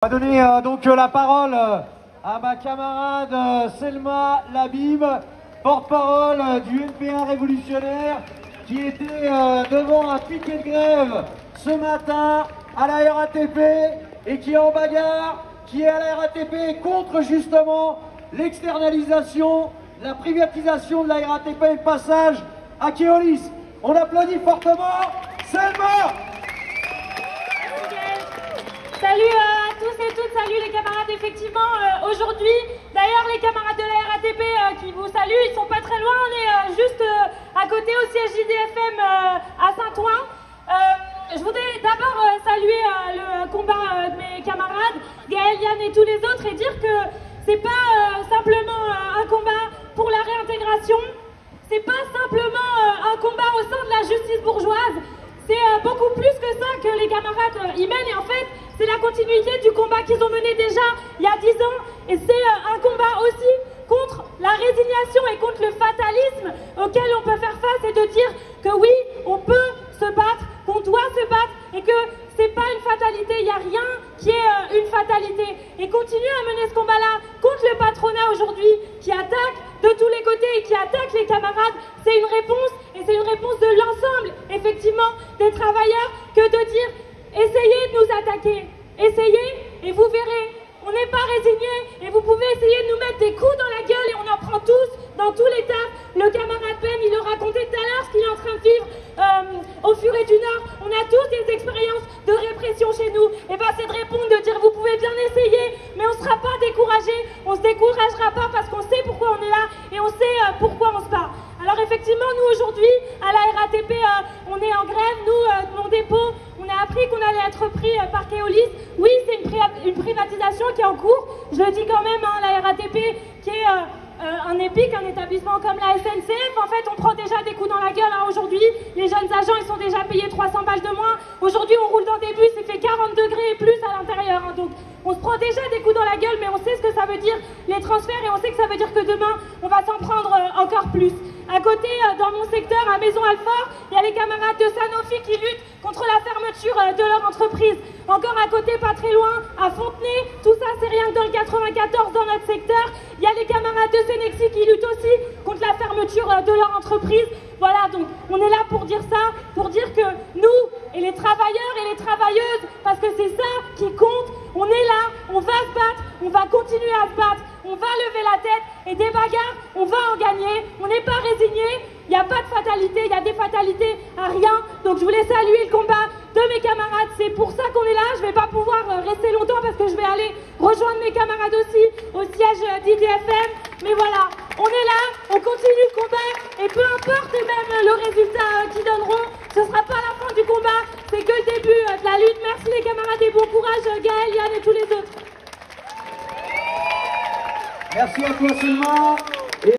On va donner donc la parole à ma camarade Selma Labib, porte-parole du NP1 révolutionnaire, qui était devant un piquet de grève ce matin à la RATP et qui est en bagarre, qui est à la RATP contre justement l'externalisation, la privatisation de la RATP et le passage à Keolis. On applaudit fortement Selma. Salut à tous et toutes, salut les camarades. Effectivement, aujourd'hui, d'ailleurs les camarades de la RATP qui vous saluent, ils sont pas très loin, on est juste à côté au siège JDFM à Saint-Ouen. Je voudrais d'abord saluer le combat de mes camarades, Gaël, Yann et tous les autres, et dire que c'est pas simplement un combat pour la réintégration, c'est pas simplement un combat au sein de la justice bourgeoise, c'est beaucoup plus que ça que les camarades y mènent, et en fait, c'est la continuité du combat qu'ils ont mené déjà il y a 10 ans, et c'est un combat aussi contre la résignation et contre le fatalisme auquel on peut faire face, et de dire que oui, on peut se battre, qu'on doit se battre, et que c'est pas une fatalité, il n'y a rien qui est une fatalité. Et continuer à mener ce combat-là contre le patronat aujourd'hui, qui attaque de tous les côtés et qui attaque les camarades, c'est une réponse, et c'est une réponse de l'ensemble, effectivement, des travailleurs, que de dire essayez de nous attaquer, essayez, et vous verrez, on n'est pas résignés, et vous pouvez essayer de nous mettre des coups dans la gueule, et on en prend tous, dans tous les tas. Le camarade Ben, il le racontait tout à l'heure, ce qu'il est en train de vivre au Furet du Nord. On a tous des expériences de répression chez nous, et bien c'est de répondre, de dire vous pouvez bien essayer, mais on ne sera pas découragé, on ne se découragera pas parce qu'on sait pourquoi on est là, et on sait pourquoi on se bat. Alors effectivement, nous aujourd'hui, à la RATP, on est en grève, nous, mon dépôt, on a appris qu'on allait être pris par Keolis. Oui, c'est une privatisation qui est en cours, je le dis quand même, hein, la RATP qui est un EPIC, un établissement comme la SNCF. En fait, on prend déjà des coups dans la gueule, hein, aujourd'hui. Les jeunes agents, ils sont déjà payés 300 balles de moins. Aujourd'hui, on roule dans des bus, il fait 40 degrés et plus à l'intérieur, hein, donc on se prend déjà des coups dans la gueule, mais on sait ce que ça veut dire, les transferts, et on sait que ça veut dire que demain, on va s'en prendre encore plus. À côté, dans mon secteur, à Maison-Alfort, il y a les camarades de Sanofi qui luttent contre la fermeture de leur entreprise. Encore à côté, pas très loin, à Fontenay, tout ça c'est rien que dans le 94, dans notre secteur, il y a les camarades de Senexi qui luttent aussi contre la fermeture de leur entreprise. Voilà, donc on est là pour dire ça, pour dire que nous, et les travailleurs et les travailleuses, parce que c'est ça qui compte, on est là, on va se battre, on va continuer à se battre, on va lever la tête, et des bagarres, on va en gagner, on n'est pas résigné, il n'y a pas de fatalité, il y a des fatalités à rien. Donc je voulais saluer le combat de mes camarades, c'est pour ça qu'on est là. Je ne vais pas pouvoir rester longtemps parce que je vais aller rejoindre mes camarades aussi au siège d'IDFM, mais voilà, on est là, on continue le combat, et peu importe même le résultat qu'ils donneront, ce ne sera pas la fin du combat, c'est que le début de la lutte. Merci les camarades et bon courage Gaël, Yann et tous les autres. Merci à toi Selma.